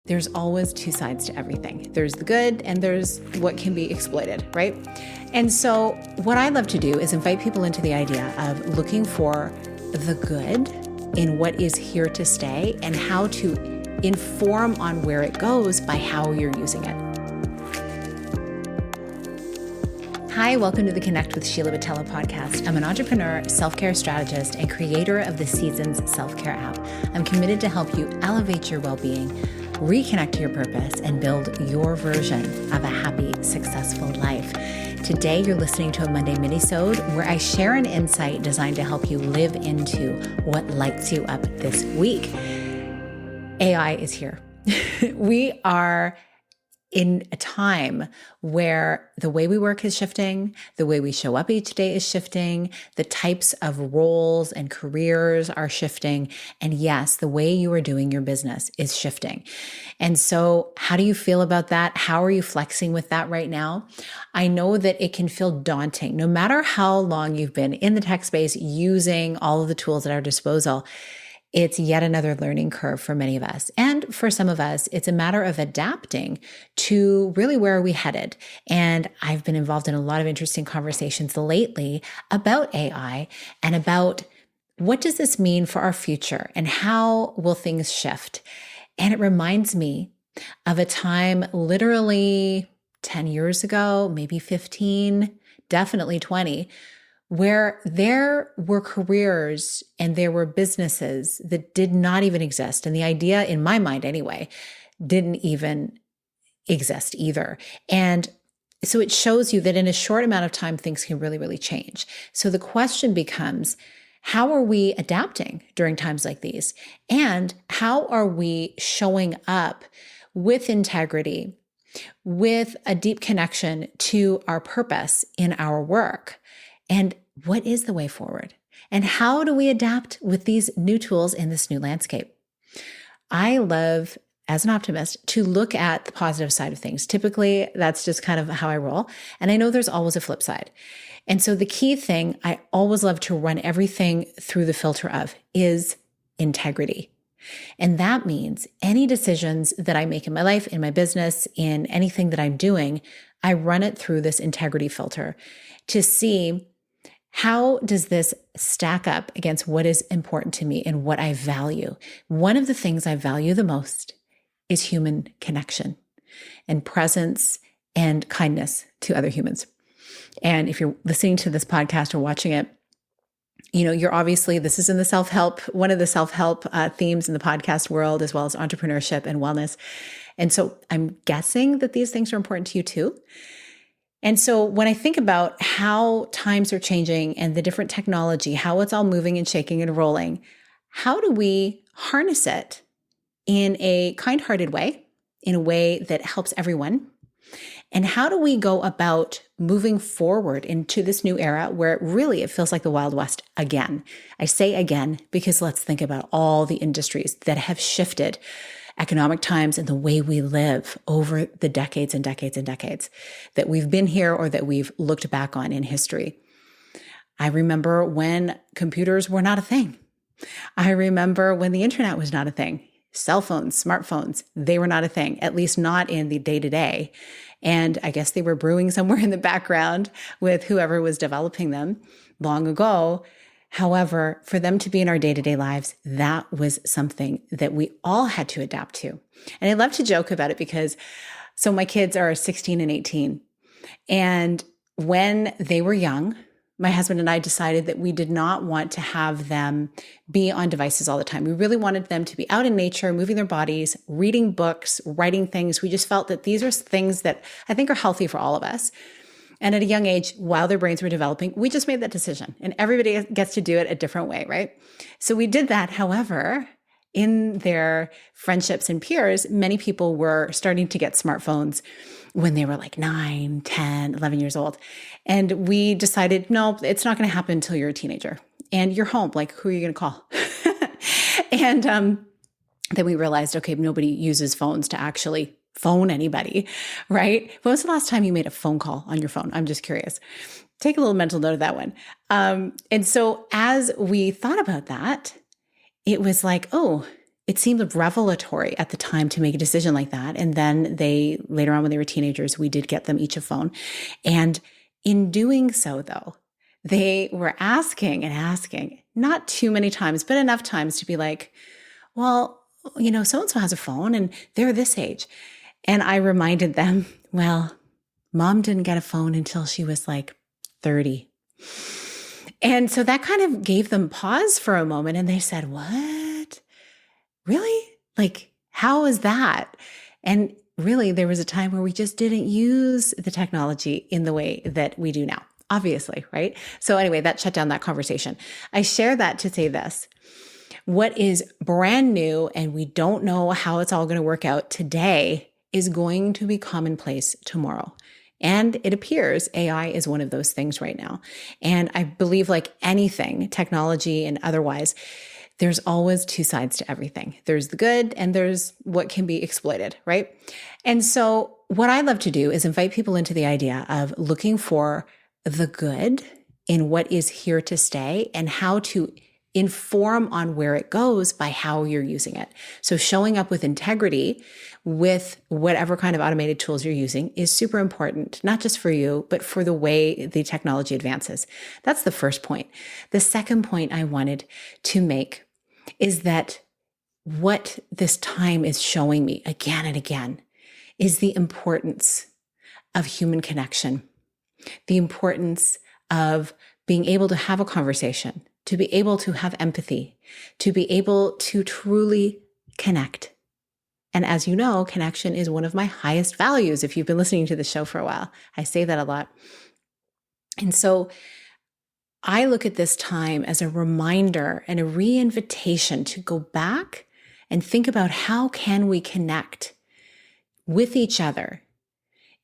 There's always two sides to everything. There's the good and there's what can be exploited, right? And so what I love to do is invite people into the idea of looking for the good in what is here to stay and how to inform on where it goes by how you're using it. Hi, welcome to the Connect with Sheila Batella podcast. I'm an entrepreneur, self-care strategist, and creator of the Seasons self-care app. I'm committed to help you elevate your well-being, reconnect to your purpose, and build your version of a happy, successful life. Today, you're listening to a Monday mini-sode where I share an insight designed to help you live into what lights you up this week. AI is here. We are in a time where the way we work is shifting, the way we show up each day is shifting, the types of roles and careers are shifting, and yes, the way you are doing your business is shifting. And so how do you feel about that? How are you flexing with that right now? I know that it can feel daunting, no matter how long you've been in the tech space using all of the tools at our disposal. It's yet another learning curve for many of us. And for some of us, it's a matter of adapting to really where are we headed. And I've been involved in a lot of interesting conversations lately about AI and about what does this mean for our future and how will things shift. And it reminds me of a time literally 10 years ago, maybe 15, definitely 20, where there were careers and there were businesses that did not even exist. And the idea, in my mind anyway, didn't even exist either. And so it shows you that in a short amount of time, things can really, really change. So the question becomes, how are we adapting during times like these? And how are we showing up with integrity, with a deep connection to our purpose in our work? And what is the way forward? And how do we adapt with these new tools in this new landscape? I love, as an optimist, to look at the positive side of things. Typically, that's just kind of how I roll. And I know there's always a flip side. And so the key thing I always love to run everything through the filter of is integrity. And that means any decisions that I make in my life, in my business, in anything that I'm doing, I run it through this integrity filter to see how does this stack up against what is important to me and what I value. One of the things I value the most is human connection and presence and kindness to other humans. And if you're listening to this podcast or watching it, you're obviously, this is in the self-help, one of the self-help themes in the podcast world, as well as entrepreneurship and wellness. And so I'm guessing that these things are important to you too. And so when I think about how times are changing and the different technology, how it's all moving and shaking and rolling, how do we harness it in a kind-hearted way, in a way that helps everyone? And how do we go about moving forward into this new era where it feels like the Wild West again? I say again because let's think about all the industries that have shifted economic times and the way we live over the decades and decades and decades that we've been here or that we've looked back on in history. I remember when computers were not a thing. I remember when the internet was not a thing. Cell phones, smartphones, they were not a thing, at least not in the day-to-day. And I guess they were brewing somewhere in the background with whoever was developing them long ago. However, for them to be in our day-to-day lives, that was something that we all had to adapt to. And I love to joke about it because, so my kids are 16 and 18. And when they were young, my husband and I decided that we did not want to have them be on devices all the time. We really wanted them to be out in nature, moving their bodies, reading books, writing things. We just felt that these are things that I think are healthy for all of us. And at a young age, while their brains were developing, we just made that decision. And everybody gets to do it a different way, right? So we did that. However, in their friendships and peers, many people were starting to get smartphones when they were like 9, 10, 11 years old. And we decided, no, it's not going to happen until you're a teenager. And you're home. Like, who are you going to call? And then we realized, okay, nobody uses phones to actually phone anybody, right? When was the last time you made a phone call on your phone? I'm just curious. Take a little mental note of that one. And so as we thought about that, it was like, oh, it seemed revelatory at the time to make a decision like that. And then later on when they were teenagers, we did get them each a phone. And in doing so, though, they were asking and asking, not too many times, but enough times to be like, well, so-and-so has a phone and they're this age. And I reminded them, well, mom didn't get a phone until she was like 30. And so that kind of gave them pause for a moment. And they said, what? Really? Like, how is that? And really, there was a time where we just didn't use the technology in the way that we do now, obviously, right? So anyway, that shut down that conversation. I share that to say this. What is brand new and we don't know how it's all going to work out today is going to be commonplace tomorrow. And it appears AI is one of those things right now. And I believe, like anything, technology and otherwise, there's always two sides to everything. There's the good and there's what can be exploited, right? And so what I love to do is invite people into the idea of looking for the good in what is here to stay and how to inform on where it goes by how you're using it. So showing up with integrity with whatever kind of automated tools you're using is super important, not just for you, but for the way the technology advances. That's the first point. The second point I wanted to make is that what this time is showing me again and again is the importance of human connection, the importance of being able to have a conversation, to be able to have empathy, to be able to truly connect. And as you know, connection is one of my highest values. If you've been listening to the show for a while, I say that a lot. And so I look at this time as a reminder and a re-invitation to go back and think about how can we connect with each other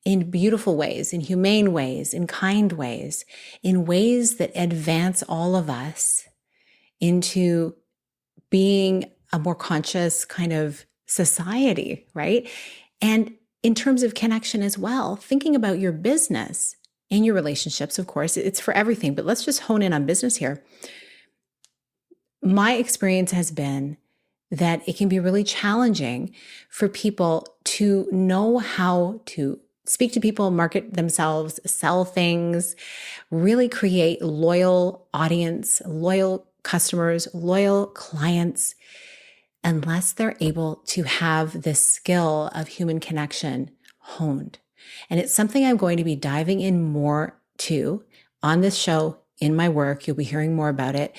in beautiful ways, in humane ways, in kind ways, in ways that advance all of us into being a more conscious kind of society, right? And in terms of connection as well, thinking about your business and your relationships, of course, it's for everything, but let's just hone in on business here. My experience has been that it can be really challenging for people to know how to speak to people, market themselves, sell things, really create loyal audience, loyal customers, loyal clients, unless they're able to have this skill of human connection honed. And it's something I'm going to be diving in more to on this show, in my work. You'll be hearing more about it.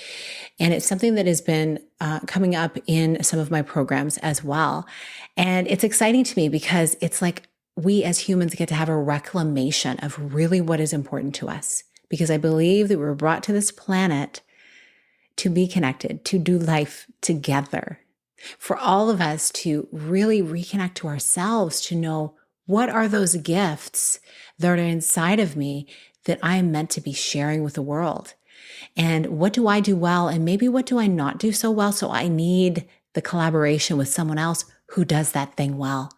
And it's something that has been coming up in some of my programs as well. And it's exciting to me because it's like we as humans get to have a reclamation of really what is important to us. Because I believe that we were brought to this planet to be connected, to do life together, for all of us to really reconnect to ourselves, to know what are those gifts that are inside of me that I am meant to be sharing with the world. And what do I do well? And maybe what do I not do so well? So I need the collaboration with someone else who does that thing well.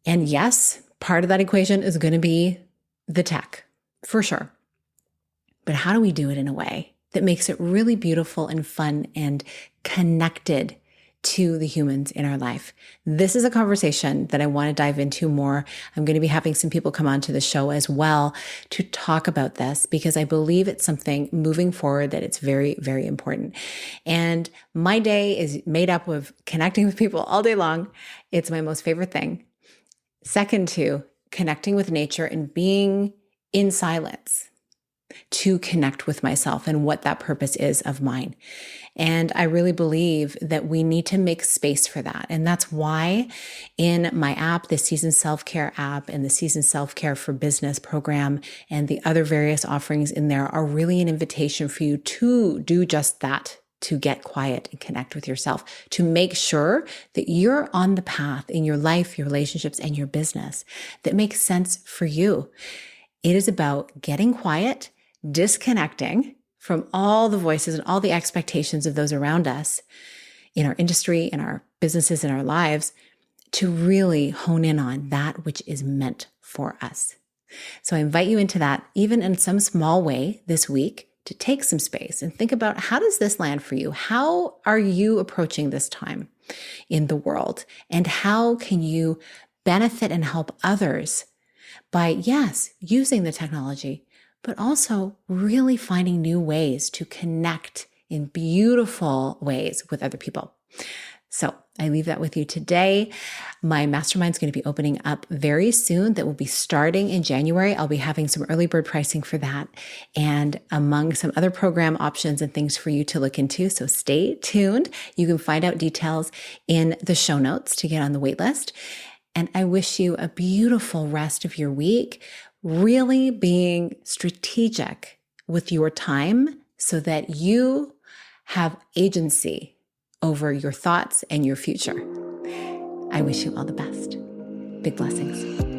And yes, part of that equation is going to be the tech, for sure. But how do we do it in a way that makes it really beautiful and fun and connected to the humans in our life? This is a conversation that I want to dive into more. I'm going to be having some people come onto the show as well to talk about this because I believe it's something moving forward that it's very, very important. And my day is made up of connecting with people all day long. It's my most favorite thing. Second to connecting with nature and being in silence to connect with myself and what that purpose is of mine. And I really believe that we need to make space for that. And that's why in my app, the Season Self-Care app and the Season Self-Care for Business program and the other various offerings in there are really an invitation for you to do just that, to get quiet and connect with yourself, to make sure that you're on the path in your life, your relationships, and your business that makes sense for you. It is about getting quiet, disconnecting from all the voices and all the expectations of those around us in our industry, in our businesses, in our lives, to really hone in on that which is meant for us. So I invite you into that, even in some small way this week, to take some space and think about, how does this land for you? How are you approaching this time in the world? And how can you benefit and help others by, yes, using the technology, but also really finding new ways to connect in beautiful ways with other people? So I leave that with you today. My mastermind is going to be opening up very soon. That will be starting in January. I'll be having some early bird pricing for that, and among some other program options and things for you to look into. So stay tuned. You can find out details in the show notes to get on the wait list. And I wish you a beautiful rest of your week, really being strategic with your time so that you have agency over your thoughts and your future. I wish you all the best. Big blessings.